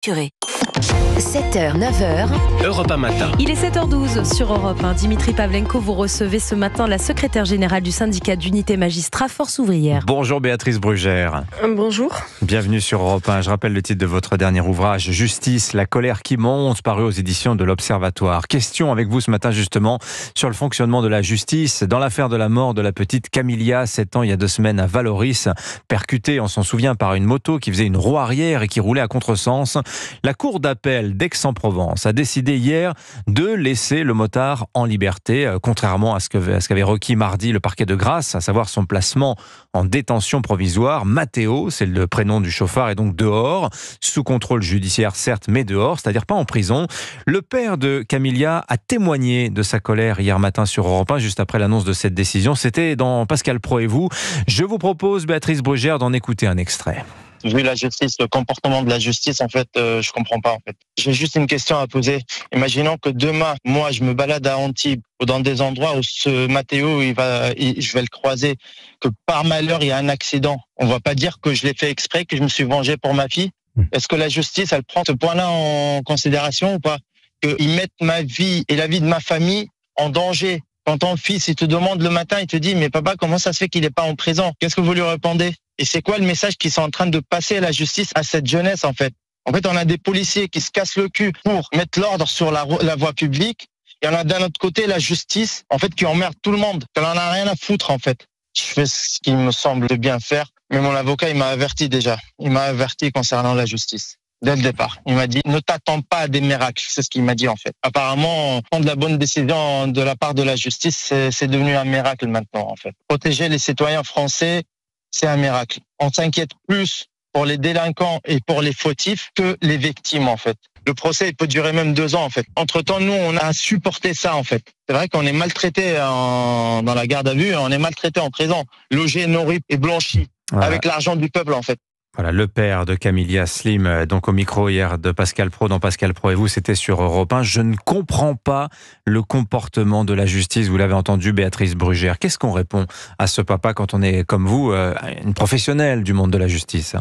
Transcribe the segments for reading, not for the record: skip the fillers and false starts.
7h, 9h. Europe 1 matin. Il est 7h12 sur Europe 1. Dimitri Pavlenko, vous recevez ce matin la secrétaire générale du syndicat d'unité magistrat Force ouvrière. Bonjour Béatrice Brugère. Bonjour. Bienvenue sur Europe 1. Je rappelle le titre de votre dernier ouvrage, Justice, la colère qui monte, paru aux éditions de l'Observatoire. Question avec vous ce matin justement sur le fonctionnement de la justice dans l'affaire de la mort de la petite Camilla, 7 ans il y a 2 semaines à Vallauris, percutée, on s'en souvient, par une moto qui faisait une roue arrière et qui roulait à contresens. La cour d'appel d'Aix-en-Provence a décidé hier de laisser le motard en liberté, contrairement à ce qu'avait requis mardi le parquet de Grasse, à savoir son placement en détention provisoire. Matteo, c'est le prénom du chauffard, est donc dehors, sous contrôle judiciaire certes, mais dehors, c'est-à-dire pas en prison. Le père de Camilla a témoigné de sa colère hier matin sur Europe 1, juste après l'annonce de cette décision. C'était dans Pascal Praud et vous. Je vous propose, Béatrice Brugère, d'en écouter un extrait. Vu la justice, le comportement de la justice, en fait, je comprends pas, en fait. J'ai juste une question à poser. Imaginons que demain, moi, je me balade à Antibes ou dans des endroits où ce Matteo, je vais le croiser, que par malheur, il y a un accident. On va pas dire que je l'ai fait exprès, que je me suis vengé pour ma fille. Est-ce que la justice, elle prend ce point-là en considération ou pas? Qu'ils mettent ma vie et la vie de ma famille en danger. Quand ton fils, il te demande le matin, il te dit, mais papa, comment ça se fait qu'il n'est pas en prison? Qu'est-ce que vous lui répondez? Et c'est quoi le message qu'ils sont en train de passer à la justice, à cette jeunesse, en fait? En fait, on a des policiers qui se cassent le cul pour mettre l'ordre sur la voie publique. Et on a d'un autre côté la justice, en fait, qui emmerde tout le monde. Elle en a rien à foutre, en fait. Je fais ce qu'il me semble de bien faire. Mais mon avocat, il m'a averti déjà. Il m'a averti concernant la justice. Dès le départ. Il m'a dit, ne t'attends pas à des miracles. C'est ce qu'il m'a dit, en fait. Apparemment, prendre la bonne décision de la part de la justice, c'est devenu un miracle maintenant, en fait. Protéger les citoyens français, c'est un miracle. On s'inquiète plus pour les délinquants et pour les fautifs que les victimes, en fait. Le procès, il peut durer même 2 ans, en fait. Entre-temps, nous, on a supporté ça, en fait. C'est vrai qu'on est maltraité dans la garde à vue et on est maltraité en prison. Logé, nourri et blanchi. Voilà. Avec l'argent du peuple, en fait. Voilà, le père de Camilla Slim, donc au micro hier de Pascal Praud, dans Pascal Praud et vous, c'était sur Europe 1. Je ne comprends pas le comportement de la justice, vous l'avez entendu, Béatrice Brugère. Qu'est-ce qu'on répond à ce papa quand on est, comme vous, une professionnelle du monde de la justice?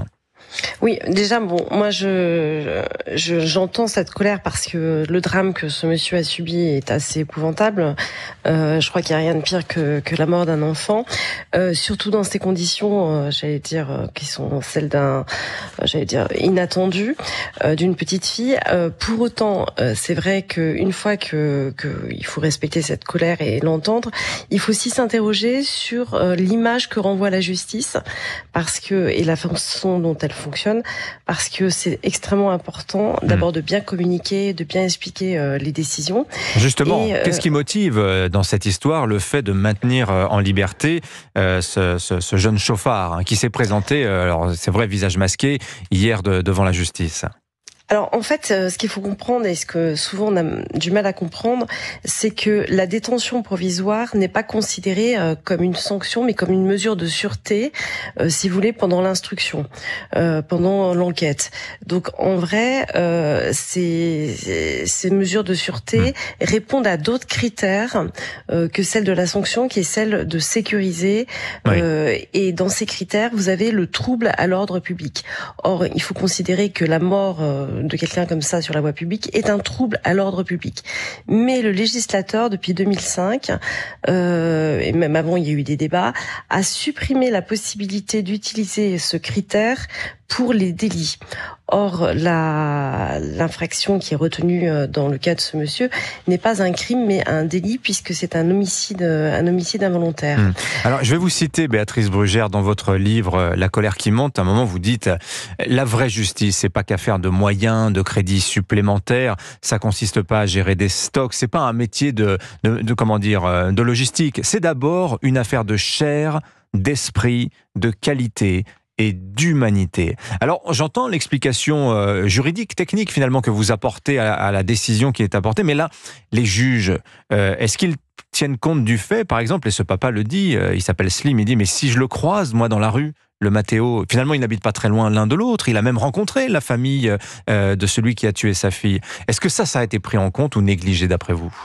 Oui, déjà, bon, moi, j'entends cette colère parce que le drame que ce monsieur a subi est assez épouvantable. Je crois qu'il n'y a rien de pire que la mort d'un enfant, surtout dans ces conditions, qui sont celles inattendues, d'une petite fille. Pour autant, c'est vrai qu'une fois que il faut respecter cette colère et l'entendre, il faut aussi s'interroger sur l'image que renvoie la justice, et la façon dont elle fonctionne, parce que c'est extrêmement important d'abord de bien communiquer, de bien expliquer les décisions. Justement, qu'est-ce qui motive dans cette histoire le fait de maintenir en liberté ce jeune chauffard qui s'est présenté, alors c'est vrai, visage masqué, hier devant la justice? Alors en fait, ce qu'il faut comprendre et ce que souvent on a du mal à comprendre, c'est que la détention provisoire n'est pas considérée comme une sanction, mais comme une mesure de sûreté, si vous voulez, pendant l'instruction, pendant l'enquête. Donc en vrai, ces mesures de sûreté répondent à d'autres critères que celle de la sanction, qui est celle de sécuriser. Oui. Et dans ces critères, vous avez le trouble à l'ordre public. Or, il faut considérer que la mort de quelqu'un comme ça sur la voie publique est un trouble à l'ordre public. Mais le législateur, depuis 2005, et même avant il y a eu des débats, a supprimé la possibilité d'utiliser ce critère pour les délits. Or, l'infraction qui est retenue dans le cas de ce monsieur n'est pas un crime, mais un délit, puisque c'est un homicide involontaire. Alors, je vais vous citer, Béatrice Brugère, dans votre livre « La colère qui monte ». À un moment, vous dites « La vraie justice, c'est pas qu'à faire de moyens, de crédits supplémentaires. Ça consiste pas à gérer des stocks. C'est pas un métier de logistique. C'est d'abord une affaire de chair, d'esprit, de qualité et d'humanité. » Alors, j'entends l'explication juridique, technique finalement que vous apportez à la décision qui est apportée, mais là, les juges, est-ce qu'ils tiennent compte du fait, par exemple, et ce papa le dit, il s'appelle Slim, il dit, mais si je le croise, moi, dans la rue, le Matteo, finalement, ils n'habitent pas très loin l'un de l'autre, il a même rencontré la famille de celui qui a tué sa fille. Est-ce que ça a été pris en compte ou négligé d'après vous ?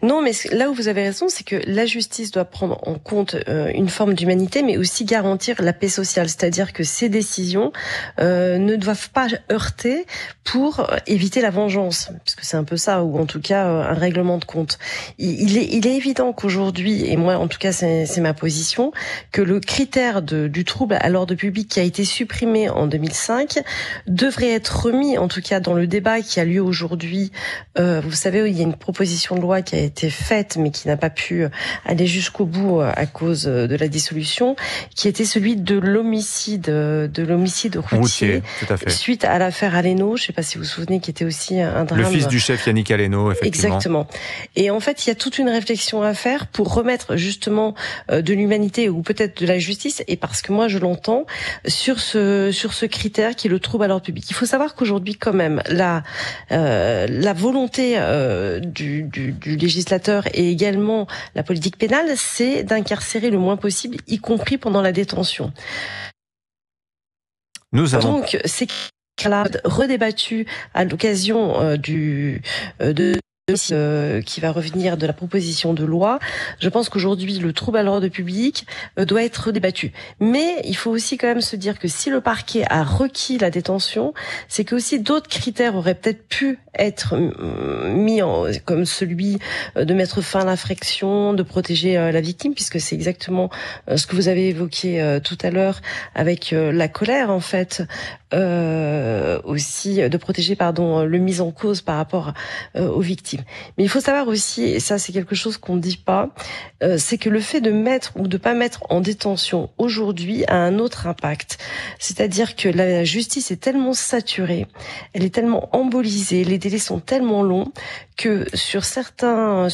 Non, mais là où vous avez raison, c'est que la justice doit prendre en compte une forme d'humanité, mais aussi garantir la paix sociale. C'est-à-dire que ces décisions ne doivent pas heurter pour éviter la vengeance, puisque c'est un peu ça, ou en tout cas un règlement de compte. Il est évident qu'aujourd'hui, et moi en tout cas c'est ma position, que le critère du trouble à l'ordre public qui a été supprimé en 2005 devrait être remis, en tout cas dans le débat qui a lieu aujourd'hui. Vous savez, il y a une proposition de loi qui a été faite mais qui n'a pas pu aller jusqu'au bout à cause de la dissolution, qui était celui de l'homicide routier, tout à fait. Suite à l'affaire Aleno, je ne sais pas si vous vous souvenez, qui était aussi un drame. Le fils du chef Yannick Aleno, effectivement. Exactement. Et en fait, il y a toute une réflexion à faire pour remettre justement de l'humanité ou peut-être de la justice, et parce que moi je l'entends, sur ce critère qui est le trouble à l'ordre public. Il faut savoir qu'aujourd'hui quand même la volonté du législateur et également la politique pénale, c'est d'incarcérer le moins possible, y compris pendant la détention. Donc c'est redébattu à l'occasion qui va revenir de la proposition de loi. Je pense qu'aujourd'hui, le trouble à l'ordre public doit être débattu. Mais il faut aussi quand même se dire que si le parquet a requis la détention, c'est que aussi d'autres critères auraient peut-être pu être mis comme celui de mettre fin à l'infraction, de protéger la victime, puisque c'est exactement ce que vous avez évoqué tout à l'heure avec la colère, en fait, aussi de protéger, le mis en cause par rapport aux victimes. Mais il faut savoir aussi, et ça c'est quelque chose qu'on ne dit pas, c'est que le fait de mettre ou de pas mettre en détention aujourd'hui a un autre impact. C'est-à-dire que la justice est tellement saturée, elle est tellement embolisée, les délais sont tellement longs que sur certains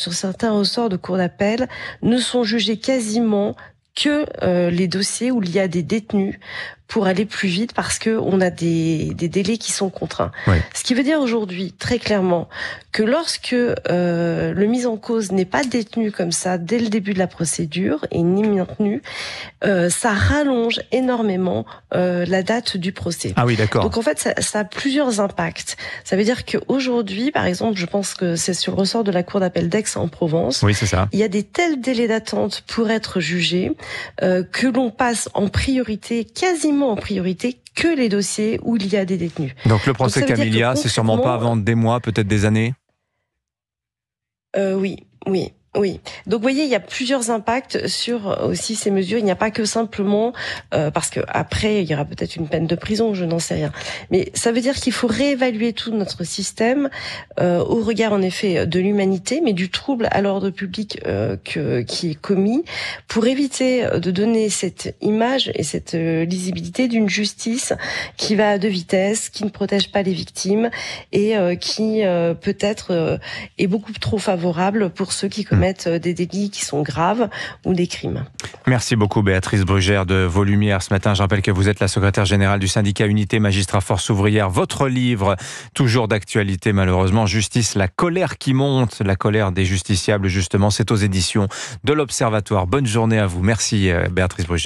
ressorts de cour d'appel ne sont jugés quasiment que les dossiers où il y a des détenus pour aller plus vite parce que on a des délais qui sont contraints. Oui. Ce qui veut dire aujourd'hui très clairement que lorsque le mis en cause n'est pas détenu comme ça dès le début de la procédure et ni maintenu, ça rallonge énormément la date du procès. Ah oui, d'accord. Donc en fait, ça a plusieurs impacts. Ça veut dire qu'aujourd'hui, par exemple, je pense que c'est sur le ressort de la cour d'appel d'Aix-en-Provence. Oui, c'est ça. Il y a des tels délais d'attente pour être jugé que l'on passe en priorité, quasiment en priorité, que les dossiers où il y a des détenus. Donc le procès Camélia, c'est sûrement pas avant des mois, peut-être des années ? Oui. Donc, vous voyez, il y a plusieurs impacts sur aussi ces mesures. Il n'y a pas que simplement parce que après, il y aura peut-être une peine de prison, je n'en sais rien. Mais ça veut dire qu'il faut réévaluer tout notre système au regard, en effet, de l'humanité, mais du trouble à l'ordre public qui est commis, pour éviter de donner cette image et cette lisibilité d'une justice qui va à deux vitesses, qui ne protège pas les victimes et qui peut-être est beaucoup trop favorable pour ceux qui commettent des délits qui sont graves ou des crimes. Merci beaucoup Béatrice Brugère de Vos Lumières. Ce matin, je rappelle que vous êtes la secrétaire générale du syndicat Unité Magistrats Force Ouvrière. Votre livre, toujours d'actualité malheureusement, Justice, la colère qui monte, la colère des justiciables justement, c'est aux éditions de l'Observatoire. Bonne journée à vous. Merci Béatrice Brugère.